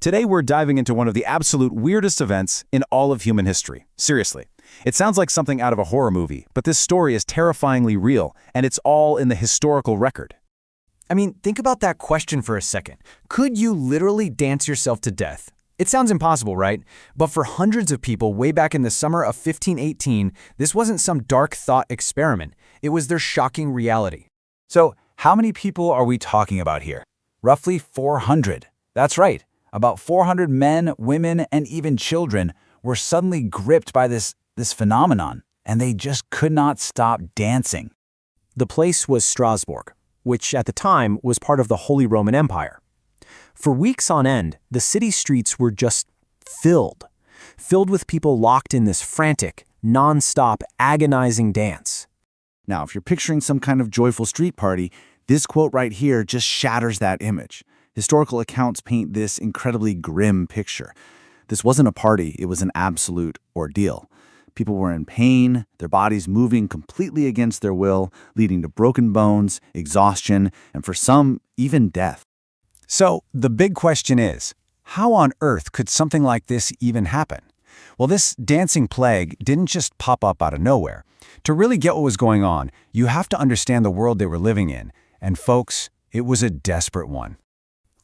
Today we're diving into one of the absolute weirdest events in all of human history. Seriously. It sounds like something out of a horror movie, but this story is terrifyingly real, and it's all in the historical record. I mean, think about that question for a second. Could you literally dance yourself to death? It sounds impossible, right? But for hundreds of people way back in the summer of 1518, this wasn't some dark thought experiment. It was their shocking reality. So, how many people are we talking about here? Roughly 400. That's right. About 400 men, women, and even children were suddenly gripped by this phenomenon, and they just could not stop dancing. The place was Strasbourg, which at the time was part of the Holy Roman Empire. For weeks on end, the city streets were just filled with people locked in this frantic, non-stop, agonizing dance. Now, if you're picturing some kind of joyful street party, this quote right here just shatters that image. Historical accounts paint this incredibly grim picture. This wasn't a party, it was an absolute ordeal. People were in pain, their bodies moving completely against their will, leading to broken bones, exhaustion, and for some, even death. So, the big question is, how on earth could something like this even happen? Well, this dancing plague didn't just pop up out of nowhere. To really get what was going on, you have to understand the world they were living in. And folks, it was a desperate one.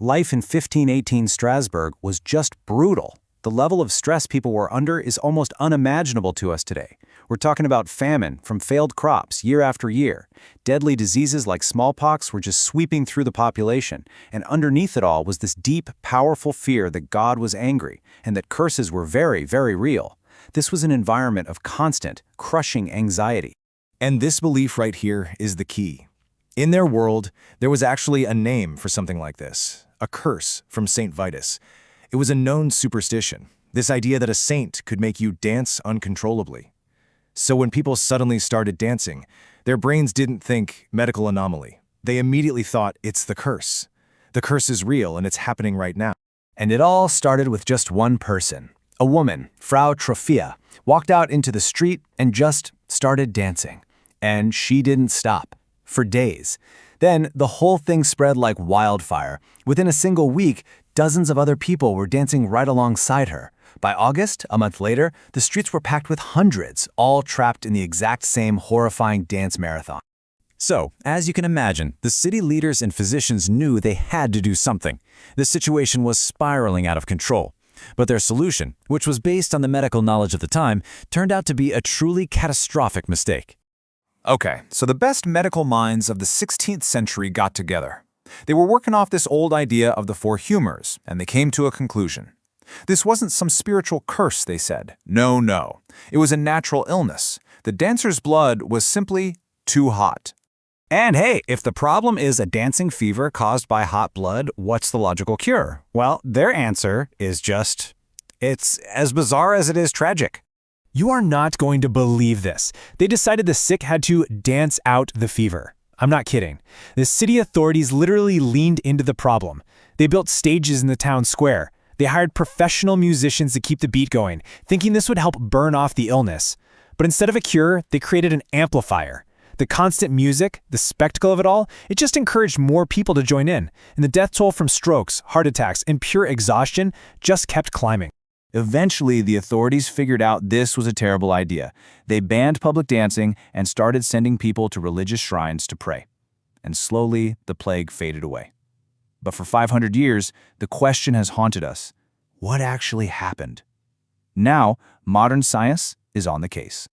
Life in 1518 Strasbourg was just brutal. The level of stress people were under is almost unimaginable to us today. We're talking about famine from failed crops year after year. Deadly diseases like smallpox were just sweeping through the population. And underneath it all was this deep, powerful fear that God was angry and that curses were very, very real. This was an environment of constant, crushing anxiety. And this belief right here is the key. In their world, there was actually a name for something like this, a curse from Saint Vitus. It was a known superstition, this idea that a saint could make you dance uncontrollably. So when people suddenly started dancing, their brains didn't think medical anomaly. They immediately thought it's the curse. The curse is real and it's happening right now. And it all started with just one person. A woman, Frau Troffea, walked out into the street and just started dancing. And she didn't stop. For days. Then the whole thing spread like wildfire. Within a single week, dozens of other people were dancing right alongside her. By August, a month later, the streets were packed with hundreds, all trapped in the exact same horrifying dance marathon. So, as you can imagine, the city leaders and physicians knew they had to do something. The situation was spiraling out of control. But their solution, which was based on the medical knowledge of the time, turned out to be a truly catastrophic mistake. Okay, so the best medical minds of the 16th century got together. They were working off this old idea of the four humors, and they came to a conclusion. This wasn't some spiritual curse, they said. No. It was a natural illness. The dancer's blood was simply too hot. And hey, if the problem is a dancing fever caused by hot blood, what's the logical cure? Well, their answer is it's as bizarre as it is tragic. You are not going to believe this. They decided the sick had to dance out the fever. I'm not kidding. The city authorities literally leaned into the problem. They built stages in the town square. They hired professional musicians to keep the beat going, thinking this would help burn off the illness. But instead of a cure, they created an amplifier. The constant music, the spectacle of it all, it just encouraged more people to join in. And the death toll from strokes, heart attacks, and pure exhaustion just kept climbing. Eventually, the authorities figured out this was a terrible idea. They banned public dancing and started sending people to religious shrines to pray. And slowly, the plague faded away. But for 500 years, the question has haunted us. What actually happened? Now, modern science is on the case.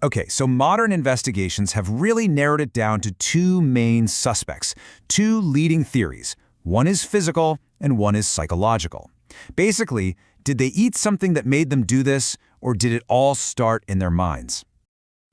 Okay, so modern investigations have really narrowed it down to two main suspects, two leading theories. One is physical and one is psychological. Basically, did they eat something that made them do this, or did it all start in their minds?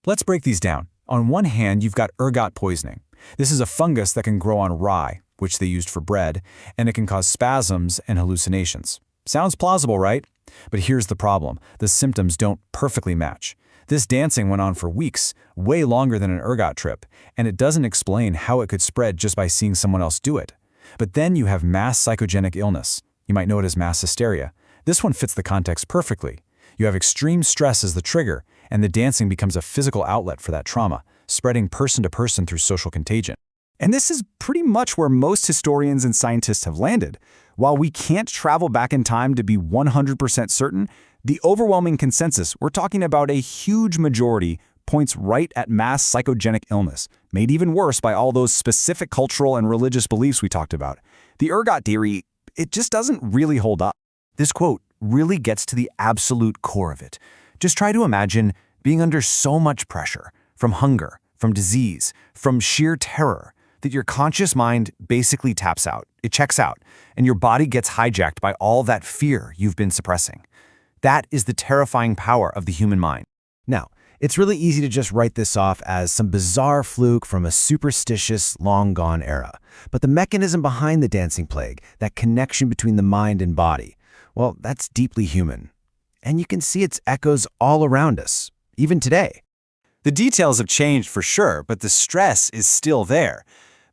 Let's break these down. On one hand, you've got ergot poisoning. This is a fungus that can grow on rye, which they used for bread, and it can cause spasms and hallucinations. Sounds plausible, right? But here's the problem. The symptoms don't perfectly match. This dancing went on for weeks, way longer than an ergot trip, and it doesn't explain how it could spread just by seeing someone else do it. But then you have mass psychogenic illness. You might know it as mass hysteria. This one fits the context perfectly. You have extreme stress as the trigger, and the dancing becomes a physical outlet for that trauma, spreading person to person through social contagion. And this is pretty much where most historians and scientists have landed. While we can't travel back in time to be 100% certain, the overwhelming consensus, we're talking about a huge majority, points right at mass psychogenic illness, made even worse by all those specific cultural and religious beliefs we talked about. The ergot theory, it just doesn't really hold up. This quote really gets to the absolute core of it. Just try to imagine being under so much pressure, from hunger, from disease, from sheer terror, that your conscious mind basically taps out, it checks out, and your body gets hijacked by all that fear you've been suppressing. That is the terrifying power of the human mind. Now, it's really easy to just write this off as some bizarre fluke from a superstitious, long-gone era. But the mechanism behind the dancing plague, that connection between the mind and body, well, that's deeply human. And you can see its echoes all around us, even today. The details have changed for sure, but the stress is still there.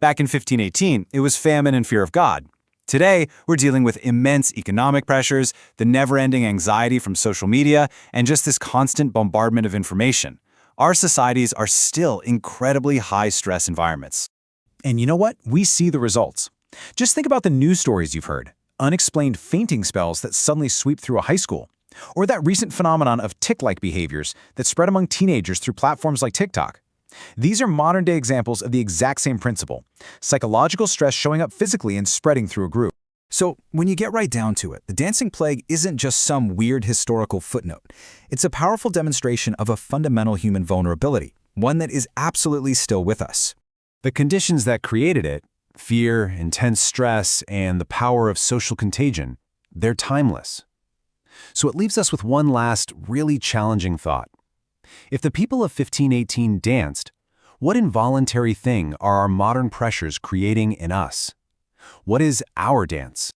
Back in 1518, it was famine and fear of God. Today, we're dealing with immense economic pressures, the never-ending anxiety from social media, and just this constant bombardment of information. Our societies are still incredibly high-stress environments. And you know what? We see the results. Just think about the news stories you've heard. Unexplained fainting spells that suddenly sweep through a high school. Or that recent phenomenon of tic-like behaviors that spread among teenagers through platforms like TikTok. These are modern-day examples of the exact same principle, psychological stress showing up physically and spreading through a group. So, when you get right down to it, the dancing plague isn't just some weird historical footnote. It's a powerful demonstration of a fundamental human vulnerability, one that is absolutely still with us. The conditions that created it, fear, intense stress, and the power of social contagion, they're timeless. So it leaves us with one last, really challenging thought. If the people of 1518 danced, what involuntary thing are our modern pressures creating in us? What is our dance?